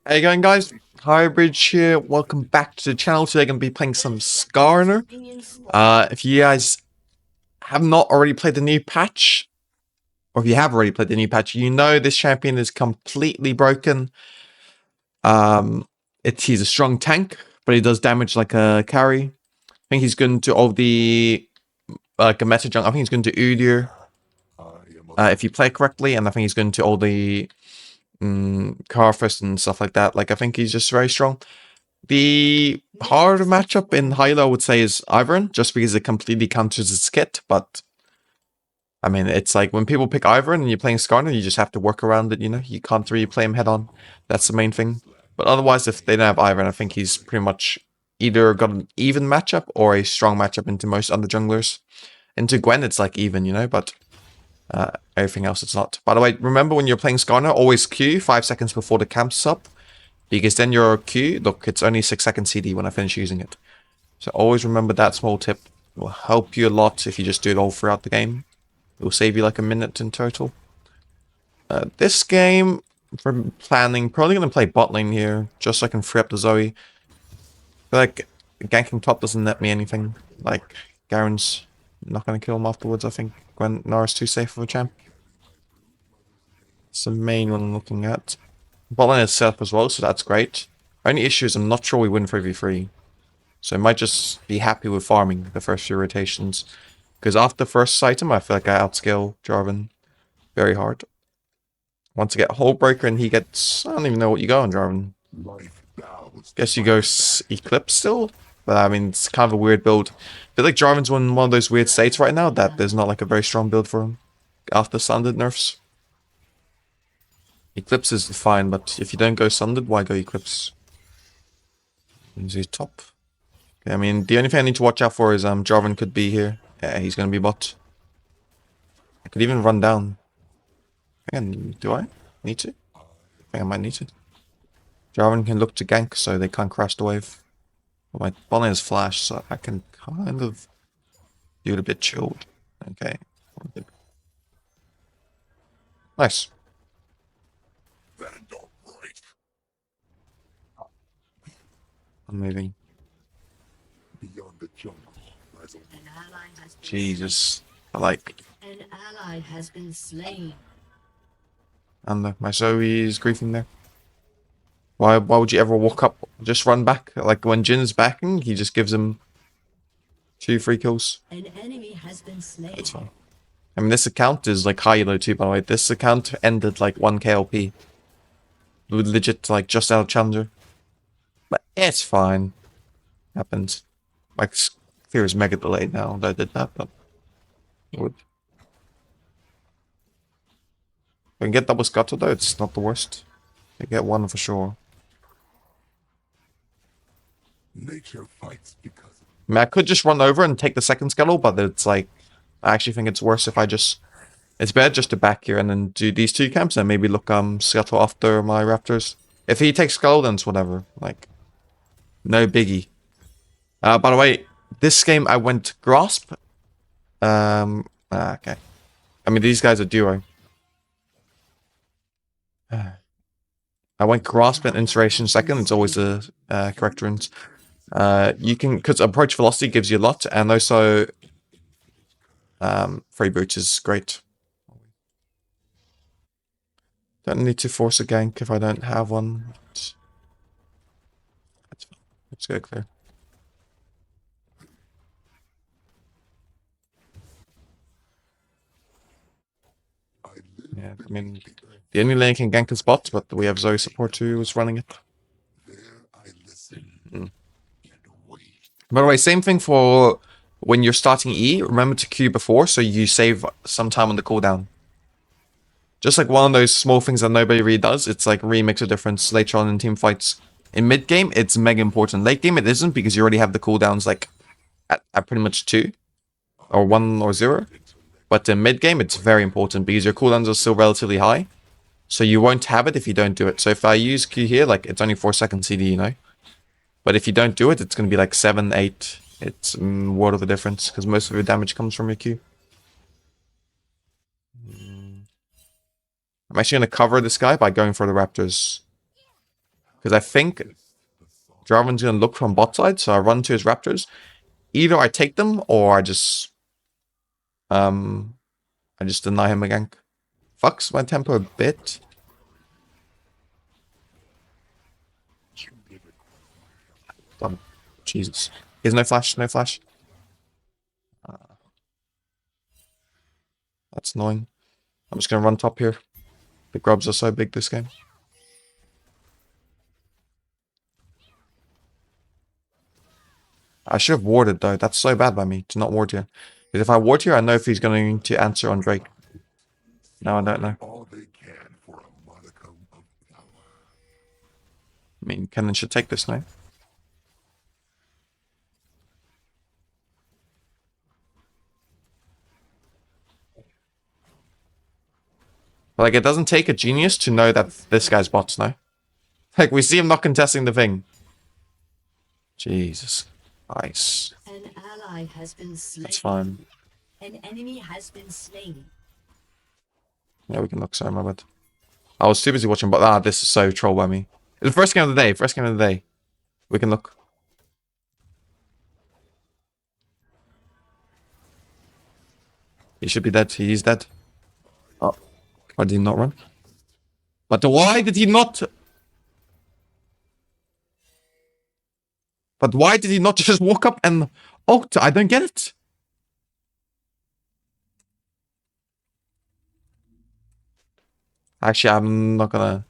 Hey going guys, Highbridge here, welcome back to the channel. Today I'm going to be playing some Skarner. If you guys have not already played the new patch, or if you have already played the new patch, you know this champion is completely broken. He's a strong tank, but he does damage like a carry. I think he's going to all the, like a meta junk, I think he's going to Udyr, if you play correctly, and I think he's going to all the Carfist and stuff like that. Like, I think he's just very strong. The harder matchup in Hylo, I would say, is Ivern, just because it completely counters its kit. But I mean, it's like when people pick Ivern and you're playing Skarner, you just have to work around it. You know, you can't really play him head on. That's the main thing. But otherwise, if they don't have Ivern, I think he's pretty much either got an even matchup or a strong matchup into most other junglers. Into Gwen, it's like even, you know, but everything else it's not. By the way, remember when you're playing Skarner, always Q 5 seconds before the camp's up. Because then your Q, look, it's only 6 seconds CD when I finish using it. So always remember that small tip. It will help you a lot if you just do it all throughout the game. It will save you like a minute in total. This game, for planning, probably going to play bot lane here, just so I can free up the Zoe. I feel like ganking top doesn't net me anything. Like, Garen's not going to kill him afterwards, I think. Gwen Nara's too safe of a champ. It's the main one I'm looking at. Bot lane is set up as well, so that's great. Only issue is I'm not sure we win 3v3. So I might just be happy with farming the first few rotations. Because after the first item, I feel like I outscale Jarvan very hard. Once I get Hullbreaker and he gets... I don't even know what you go on Jarvan. Guess you go Eclipse still? But I mean, it's kind of a weird build. I feel like Jarvan's in one of those weird states right now that there's not like a very strong build for him. After Sundered nerfs. Eclipse is fine, but if you don't go Sundered, why go Eclipse? Is he top? I mean, the only thing I need to watch out for is Jarvan could be here. Yeah, he's gonna be bot. I could even run down. Again, do I need to? I think I might need to. Jarvan can look to gank, so they can't crash the wave. But my bot lane is flash, so I can kind of do it a bit chilled. Okay. Nice. I'm moving. Jesus. I like. An ally has been slain. And my Zoe is griefing there. Why would you ever walk up, just run back? Like when Jin's backing, he just gives him 2 free kills. An enemy has been slain. It's fine. I mean, this account is like high elo too, by the way. This account ended like 1 KLP. Legit, like just out of challenger. But it's fine. Happens. Like, Fear is mega delayed now that I did that, but it would. If I can get double scuttle though, it's not the worst. I get one for sure. Nature fights because I mean, I could just run over and take the second scuttle, but it's like, I actually think it's worse if I just... It's better just to back here and then do these 2 camps and maybe look scuttle after my raptors. If he takes scuttle, then it's whatever. Like, no biggie. By the way, this game I went grasp. Okay. I mean, these guys are duo. I went grasp and inspiration second. It's always the correct runes. You can, because approach velocity gives you a lot, and also free boots is great. Don't need to force a gank if I don't have one. Let's go clear. Yeah, I mean, the only lane can gank is bot, but we have Zoe support too who's running it. By the way, same thing for when you're starting E. Remember to Q before, so you save some time on the cooldown. Just like one of those small things that nobody really does. It's like really makes a difference later on in team fights. In mid game, it's mega important. Late game, it isn't because you already have the cooldowns like at pretty much 2 or 1 or 0. But in mid game, it's very important because your cooldowns are still relatively high. So you won't have it if you don't do it. So if I use Q here, like it's only 4 seconds CD, you know. But if you don't do it, it's going to be like 7, 8. It's world of a difference because most of your damage comes from your Q. I'm actually going to cover this guy by going for the raptors. Because I think Jarvan's going to look from bot side, so I run to his Raptors. Either I take them, or I just deny him a gank. Fucks my tempo a bit. Oh, Jesus. He has no flash, no flash. That's annoying. I'm just going to run top here. The grubs are so big this game. I should have warded though. That's so bad by me to not ward here. Because if I ward here, I know if he's going to answer on Drake. No, I don't know. all they can for a modicum of power. I mean, Kennen should take this now. But, like, it doesn't take a genius to know that this guy's bots now. Like, we see him not contesting the thing. Jesus. Nice. An ally has been slain. That's fine. An enemy has been slain. Yeah, we can look. Sorry, my bad. I was too busy watching, but this is so troll by me. It's the first game of the day. First game of the day. We can look. He should be dead. He's dead. Oh. Why did he not run? But why did he not... But why did he not just walk up and ult? I don't get it. Actually, I'm not gonna...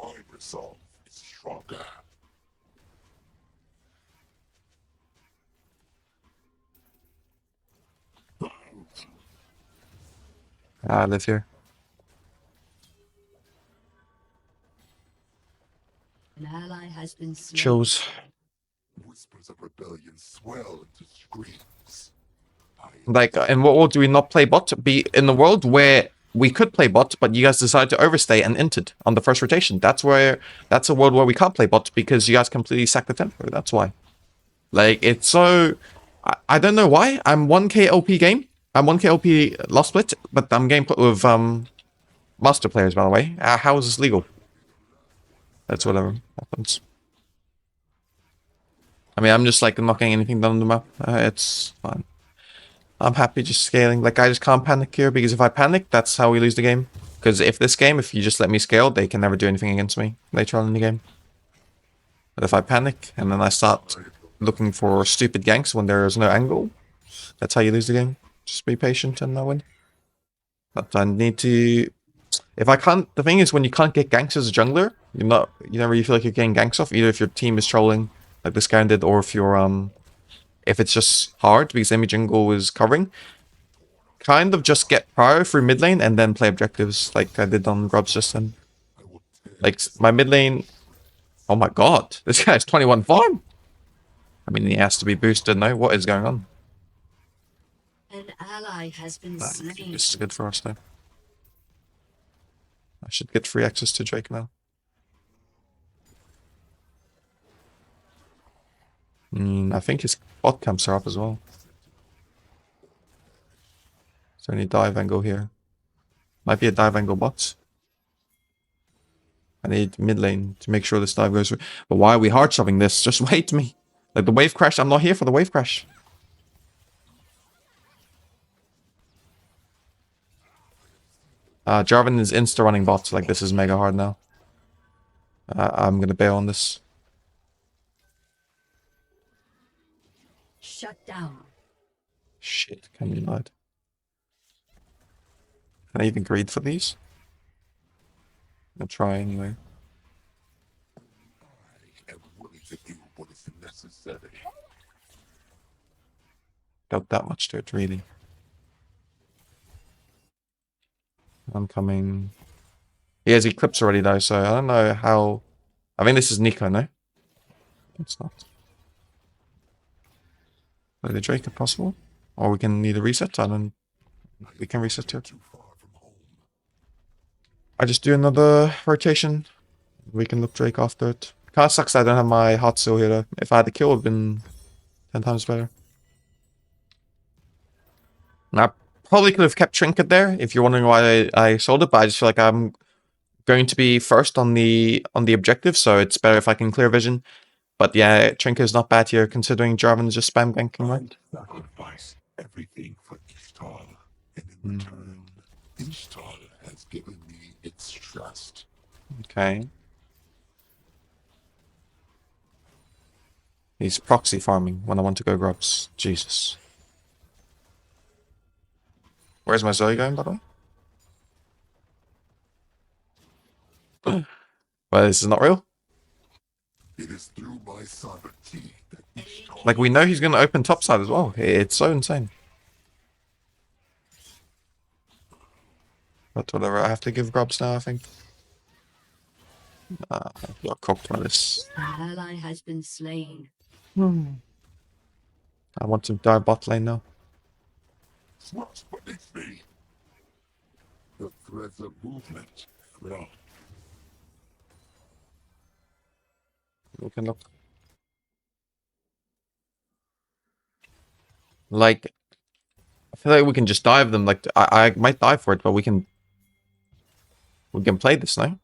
My resolve is stronger. I live here. An ally has been slain. Chills. Whispers of rebellion swell into screams. Like, in what world do we not play bot? Be in the world where we could play bot, but you guys decided to overstay and entered on the first rotation. That's a world where we can't play bot because you guys completely sacked the tempo. That's why. Like, it's so... I don't know why. I'm 1k LP game. I'm 1k LP lost split, but I'm game with master players, by the way. How is this legal? That's whatever happens. I mean, I'm just like not getting anything done on the map. It's fine. I'm happy just scaling. Like, I just can't panic here, because if I panic, that's how we lose the game. Because if you just let me scale, they can never do anything against me later on in the game. But if I panic, and then I start looking for stupid ganks when there is no angle, that's how you lose the game. Just be patient and I win. But I need to... If I can't... The thing is, when you can't get ganks as a jungler, you don't really feel like you're getting ganks off, either if your team is trolling, like this guy did, or if you're, if it's just hard because enemy jungle is covering. Kind of just get prior through mid lane and then play objectives like I did on Grubs just then. Like, my mid lane... Oh my god, this guy's 21 farm! I mean, he has to be boosted now. What is going on? An ally has been slain. This is good for us though. I should get free access to Drake now. I think his bot camps are up as well. Is there any dive angle here? Might be a dive angle bot. I need mid lane to make sure this dive goes through. But why are we hard shoving this? Just wait me. Like the wave crash, I'm not here for the wave crash. Jarvan is insta running bots. Like, this is mega hard now. I'm gonna bail on this. Shut down. Shit, can you not? Can I even greed for these? I'll try anyway. I am willing to do what is necessary. Doubt that much to it, really. I'm coming. He has Eclipse already though, so I don't know how... I think this is Nico, no? It's not. Play the Drake if possible. Or we can need a reset. We can reset here. Too far from home. I just do another rotation. We can look Drake after it. Kinda sucks that I don't have my heart still here though. If I had the kill, it would have been 10 times better. And I probably could have kept Trinket there, if you're wondering why I sold it, but I just feel like I'm going to be first on the objective, so it's better if I can clear vision. But yeah, Trinker's not bad here, considering Jarvan's just spam ganking, right? Sacrifice everything for Ishtar, and in return, Ishtar has given me its trust. Okay. He's proxy farming when I want to go grubs. Jesus. Where's my Zoe going, by the way? Well, this is not real. It is through my sovereignty that Ishtar Like, we know he's going to open topside as well. It's so insane. But whatever, I have to give grubs now, I think. I got cocked by this. An ally has been slain. I want to die bot lane now. thrust beneath me. The threads of movement flow. We can look. Like, I feel like we can just dive them. Like, I might die for it, but we can play this now.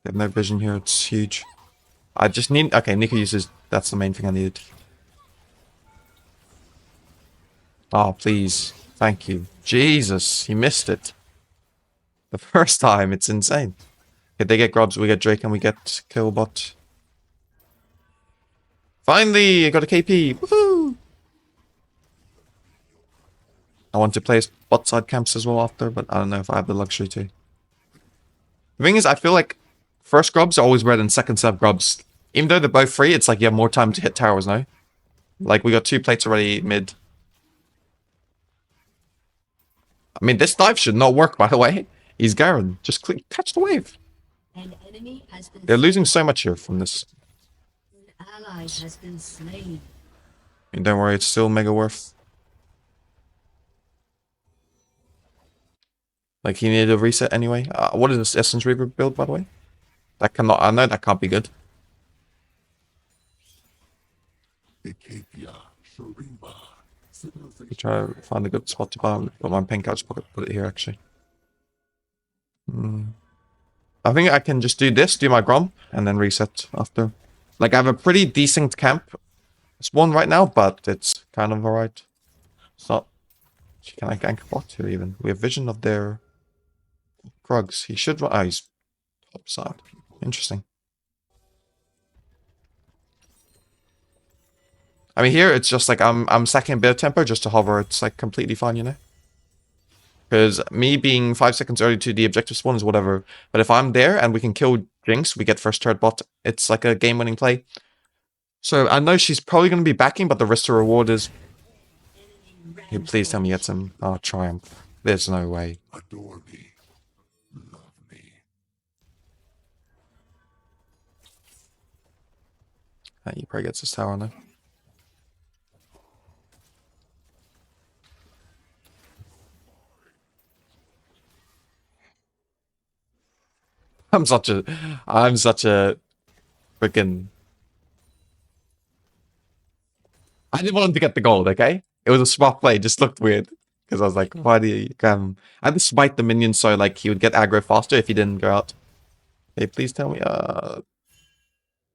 They have no vision here. It's huge. I just need. Okay, Nico uses. That's the main thing I needed. Oh, please. Thank you. Jesus, he missed it. The first time. It's insane. Okay, they get grubs, we get Drake, and we get Killbot. Finally, I got a KP. Woohoo! I want to play bot side camps as well after, but I don't know if I have the luxury to. The thing is, I feel like first grubs are always better than second serve grubs. Even though they're both free, it's like you have more time to hit towers now. Like, we got 2 plates already mid. I mean, this dive should not work, by the way. He's Garen. Just catch the wave. An enemy has been They're losing so much here from this. An ally has been slain. And don't worry, it's still mega worth. Like, he needed a reset anyway. What is this Essence Reaver build, by the way? That cannot. I know that can't be good. Ikapia, Shorimba, civilization. We try to find a good spot to buy. Put my pink couch pocket. Put it here, actually. I think I can just do this, do my Grom, and then reset after. Like, I have a pretty decent camp. It's one right now, but it's kind of alright. It's not. Can I gank bot here even? We have vision of their Krugs. He should run. Oh, he's topside. Interesting. I mean, here it's just like I'm stacking a bit of tempo just to hover. It's like completely fine, you know? Because me being 5 seconds early to the objective spawn is whatever. But if I'm there and we can kill Jinx, we get first turret bot. It's like a game-winning play. So I know she's probably going to be backing, but the risk to reward is... Hey, please tell me you get some... Oh, Triumph. There's no way. Adore me. Love me. He probably gets his tower now. I'm such a freaking... I didn't want him to get the gold, okay? It was a smart play, just looked weird. Because I was like, why do you I had to smite the minion so like he would get aggro faster if he didn't go out. Hey, please tell me,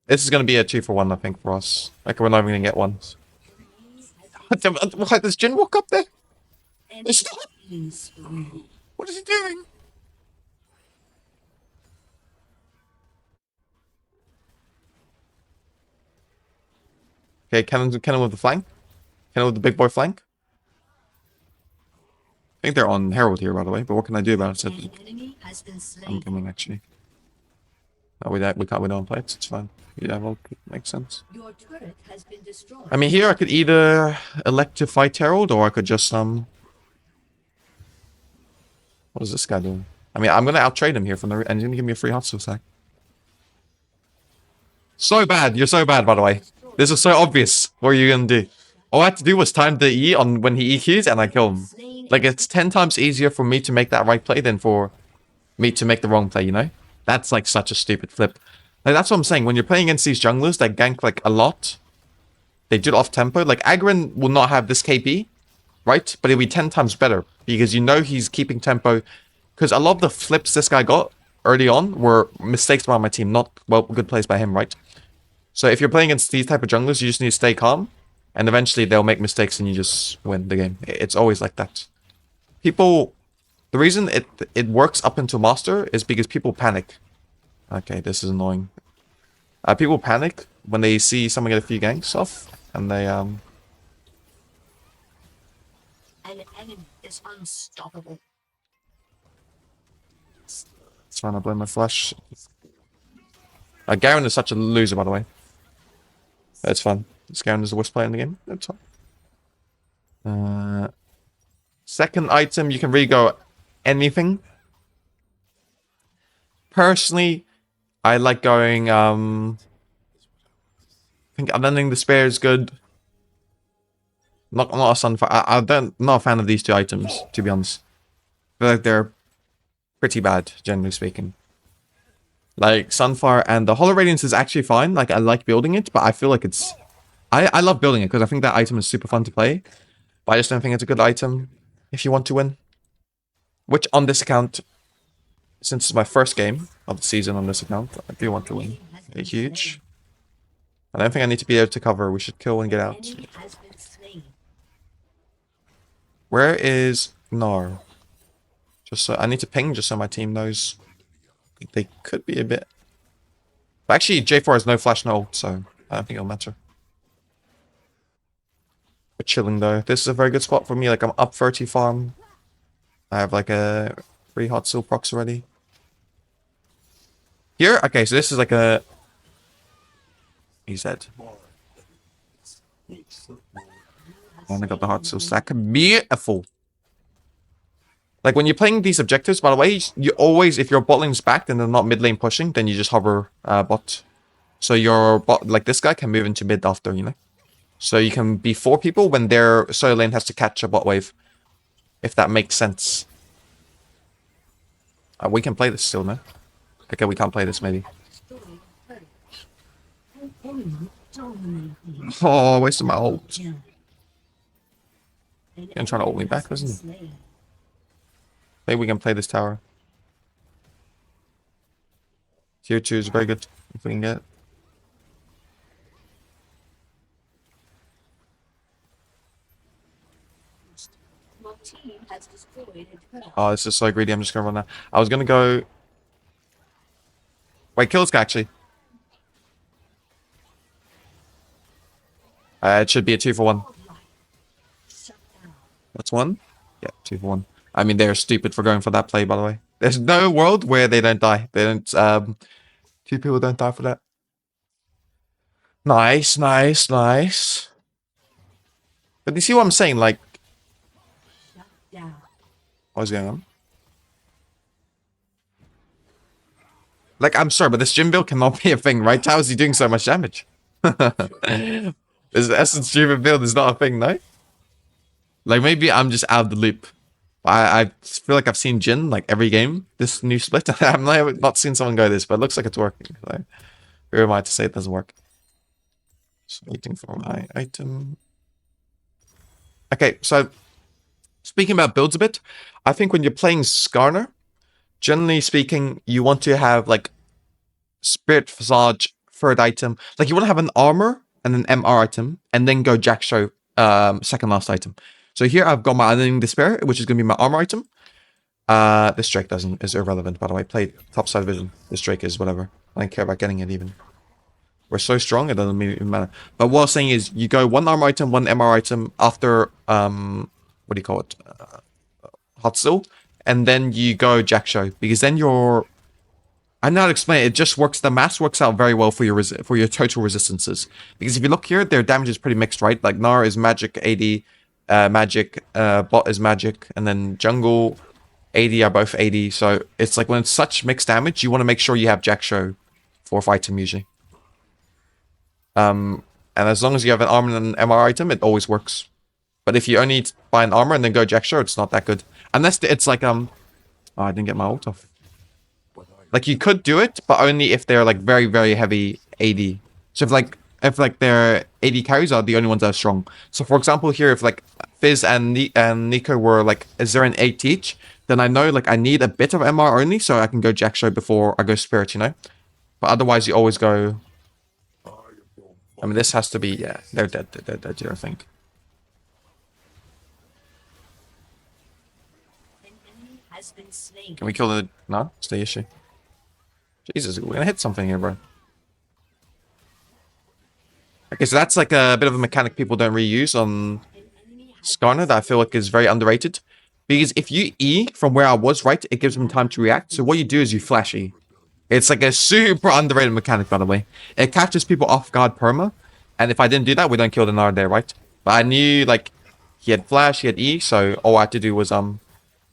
this is gonna be a 2-for-1, I think, for us. Like, we're not even gonna get one. Why does Jin walk up there? Stop! What is he doing? Okay, cannon with the flank. Cannon with the big boy flank. I think they're on Herald here, by the way. But what can I do about it? An enemy has been I'm slain. coming, actually. No, we don't play it. It's fine. Yeah, well, it makes sense. Your turret has been destroyed. I mean, here I could either elect to fight Herald, or I could just, What is this guy doing? I mean, I'm gonna outtrade him here from the... And he's gonna give me a free hot sack. So bad. You're so bad, by the way. This is so obvious. What are you gonna do? All I had to do was time the E on when he EQs, and I kill him. Like, it's 10 times easier for me to make that right play than for me to make the wrong play, you know? That's, like, such a stupid flip. Like, that's what I'm saying. When you're playing against these junglers that gank, like, a lot, they do it off-tempo. Like, Agron will not have this KP, right? But it'll be 10 times better, because you know he's keeping tempo, because a lot of the flips this guy got early on were mistakes by my team, not well good plays by him, right? So if you're playing against these type of junglers, you just need to stay calm, and eventually they'll make mistakes and you just win the game. It's always like that. People, the reason it works up into master is because people panic. Okay, this is annoying. People panic when they see someone get a few ganks off, and they An enemy is unstoppable. trying to blame my flash. Garen is such a loser, by the way. It's fun. Skarner is the worst player in the game. That's fine. Second item, you can really go anything. Personally, I like going, I think Unending Despair is good. Not a Sunfire. Not a fan of these two items, to be honest. I feel like they're pretty bad, generally speaking. Like, Sunfire and the Hollow Radiance is actually fine. Like, I like building it, but I feel like it's... I love building it, because I think that item is super fun to play. But I just don't think it's a good item if you want to win. Which, on this account, since it's my first game of the season on this account, I do want to win. A huge. I don't think I need to be able to cover. We should kill and get out. Enemy has been slain. Where is Gnar? Just so I need to ping just so my team knows. They could be a bit. But actually, J4 has no flash, no ult, so I don't think it'll matter. We're chilling though. This is a very good spot for me. Like, I'm up 30 farm. I have like a 3 hot seal procs already. Here? Okay, so this is like a... He's dead. And I got the hot seal stack. Beautiful. Like, when you're playing these objectives, by the way, you always, if your bot lane's backed and they're not mid lane pushing, then you just hover bot. So your bot, like this guy, can move into mid after, you know? So you can be 4 people when their solo lane has to catch a bot wave. If that makes sense. We can play this still, man. Okay, we can't play this, maybe. Oh, I wasted my ult. You're trying to ult me back, isn't he? Maybe we can play this tower. Tier 2 is very good, if we can get it. Your team has destroyed a turret. Oh, this is so greedy, I'm just gonna run that. I was gonna go... Wait, kill this guy, actually. It should be a 2 for 1. Shut down. That's 1? Yeah, 2 for 1. I mean, they're stupid for going for that play, by the way. There's no world where they don't die. They don't, 2 people don't die for that. Nice, nice, nice. But you see what I'm saying? Like, Shut down. what's going on? Like, I'm sorry, but this gym build cannot be a thing, right? How is he doing so much damage? This Essence Dreamer build is not a thing, no? Like, maybe I'm just out of the loop. I feel like I've seen Jin, like, every game, this new split. I've not seen someone go this, but it looks like it's working. So, who am I to say it doesn't work? Just waiting for my item. Okay, so, speaking about builds a bit, I think when you're playing Skarner, generally speaking, you want to have, like, Spirit Visage, third item. Like, you want to have an armor and an MR item, and then go Jack Show, second last item. So here I've got my Unending Despair, which is going to be my armor item. This Drake is irrelevant, by the way. Play top side vision. This Drake is whatever. I don't care about getting it even. We're so strong, it doesn't even matter. But what I'm saying is, you go one armor item, one MR item after, what do you call it? Hot Seal. And then you go Jack Show. Because then you're... I know how to explain it. It just works. The math works out very well for your total resistances. Because if you look here, their damage is pretty mixed, right? Like Gnar is magic, AD, magic, bot is magic, and then jungle, AD are both AD. So it's like when it's such mixed damage, you want to make sure you have Jack Show 4th item usually. And as long as you have an armor and an MR item, it always works. But if you only buy an armor and then go Jack Show, it's not that good. Unless it's like oh, I didn't get my ult off. Like, you could do it, but only if they're, like, very, very heavy AD. So if their AD carries are the only ones that are strong. So, for example, here, if, like, Fizz and Nico were, like, 0 and 8 each, then I know like I need a bit of MR only so I can go Jack Show before I go Spirit, you know? But otherwise you always go... I mean, this has to be... Yeah, they're dead. They're dead here, I think. An enemy has been slain. Can we kill the... No? It's the issue. Jesus, we're gonna hit something here, bro. Okay, so that's like a bit of a mechanic people don't reuse on Skarner that I feel like is very underrated. Because if you E from where I was, right, it gives them time to react. So what you do is you flash E. It's like a super underrated mechanic, by the way. It catches people off guard perma. And if I didn't do that, we don't kill the Nard there, right? But I knew, like, he had flash, he had E, so all I had to do was,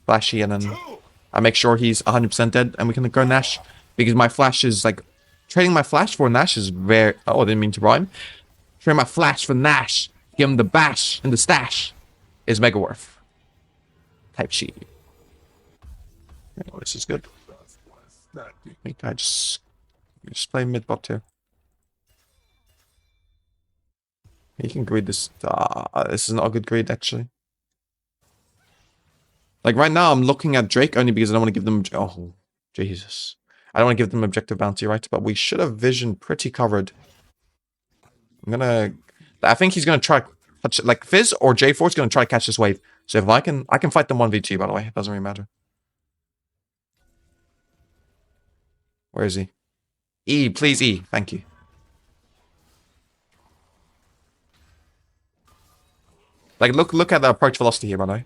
flash E, and then I make sure he's 100% dead, and we can go Nash. Because my flash is, like, trading my flash for Nash is very... Oh, I didn't mean to rhyme. Trading my flash for Nash, give him the bash and the stash, is mega worth. Type sheet. Oh, this is good. I think I just play mid bot here. You can greed this. This is not a good greed, actually. Like, right now, I'm looking at Drake only because I don't want to give them... Oh, Jesus. I don't want to give them objective bounty, right? But we should have vision pretty covered. I'm gonna... I think he's gonna try... Touch, like, Fizz or J4 is gonna try to catch this wave. So if I can fight them 1v2, by the way. It doesn't really matter. Where is he? E, please E. Thank you. Like, look at the approach velocity here, by the way.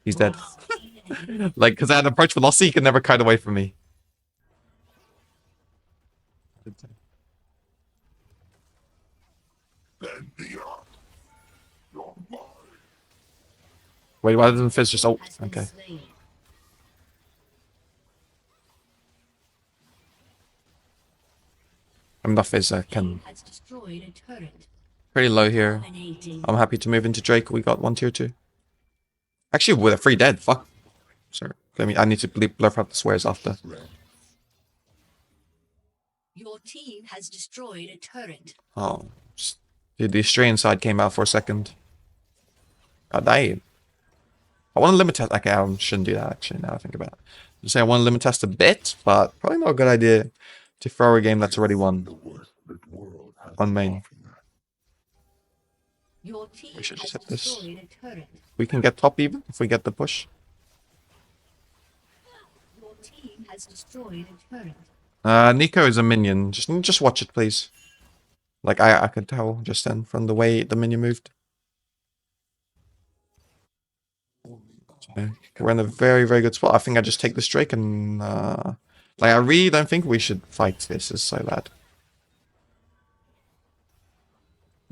He's dead. Like, because at approach velocity, he can never kite away from me. Wait, why doesn't Fizz just ult? Okay. I'm not Fizz, can... Pretty low here. I'm happy to move into Drake. We got 1 tier 2. Actually, with a free dead. Fuck. Sorry. I need to blurf out the swears after. Your team has destroyed a turret. Oh. Dude, the Australian side came out for a second. God damn. I want to limit test. Okay, I shouldn't do that actually, now I think about it. Just say I want to limit test a bit, but probably not a good idea to throw a game that's already won. On main. We should just hit this. We can get top even if we get the push. Your team has destroyed a turret. Nico is a minion. Just watch it, please. Like I could tell just then from the way the minion moved. So, we're in a very, very good spot. I think I just take this Drake and like I really don't think we should fight this. It's so bad.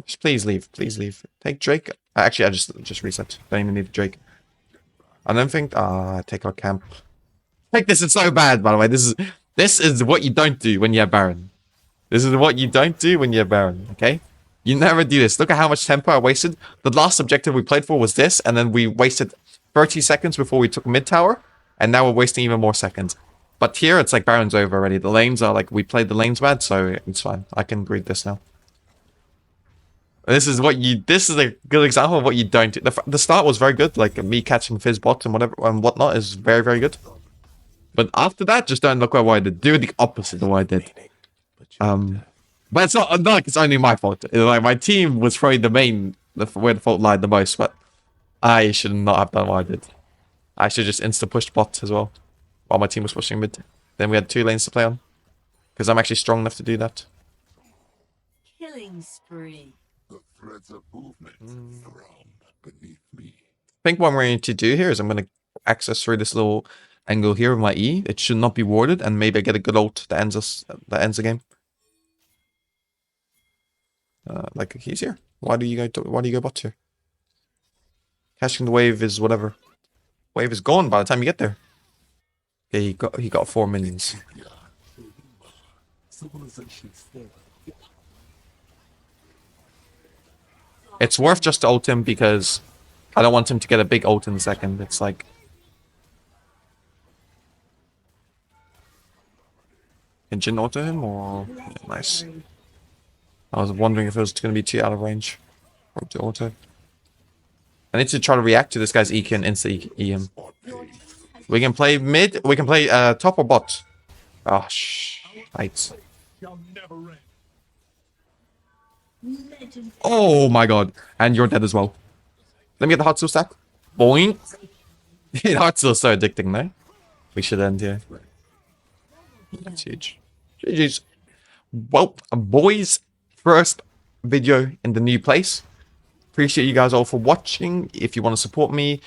Just please leave. Please leave. Take Drake. Actually, I just reset. Don't even need Drake. I don't think... take our camp. Take this. It's so bad, by the way. This is what you don't do when you have Baron. This is what you don't do when you have Baron, okay? You never do this. Look at how much tempo I wasted. The last objective we played for was this, and then we wasted 30 seconds before we took mid tower, and now we're wasting even more seconds. But here, it's like Baron's over already. The lanes are like... We played the lanes bad, so it's fine. I can greed this now. This is a good example of what you don't do. The start was very good, like me catching Fizz bot and whatever and whatnot is very, very good. But after that, just don't look at what I did. Do the opposite of what I did. But it's not like it's only my fault. Like my team was probably where the fault lied the most, but I should not have done what I did. I should just insta pushed bot as well, while my team was pushing mid. Then we had 2 lanes to play on, because I'm actually strong enough to do that. Killing spree. The threads of movement thrum beneath me. I think what I'm going to do here is I'm going to access through this little angle here with my E. It should not be warded, and maybe I get a good ult that ends the game. Like he's here. Why do you go bot here? Catching the wave is whatever. Wave is gone by the time you get there. Okay, he got 4 minions. It's worth just to ult him because I don't want him to get a big ult in the second. It's like... Can Jin auto him or... Yeah, nice. I was wondering if it was going to be too out of range for him to auto. I need to try to react to this guy's E and insta-E him. We can play mid. We can play top or bot. Oh, right. Shall never end. Legend. Oh my god. And you're dead as well. Let me get the hot seal stack. Boing. Hot seal is so addicting, no? We should end here. That's huge. GG's. Well, boys, first video in the new place. Appreciate you guys all for watching. If you want to support me,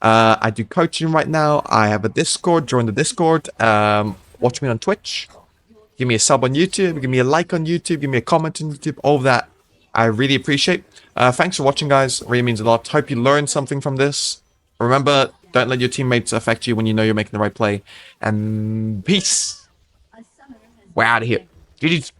I do coaching right now. I have a Discord. Join the Discord. Watch me on Twitch. Give me a sub on YouTube. Give me a like on YouTube. Give me a comment on YouTube. All of that I really appreciate. Thanks for watching, guys. It really means a lot. Hope you learned something from this. Remember, don't let your teammates affect you when you know you're making the right play. And peace. A summoner has We're out of here. GG's.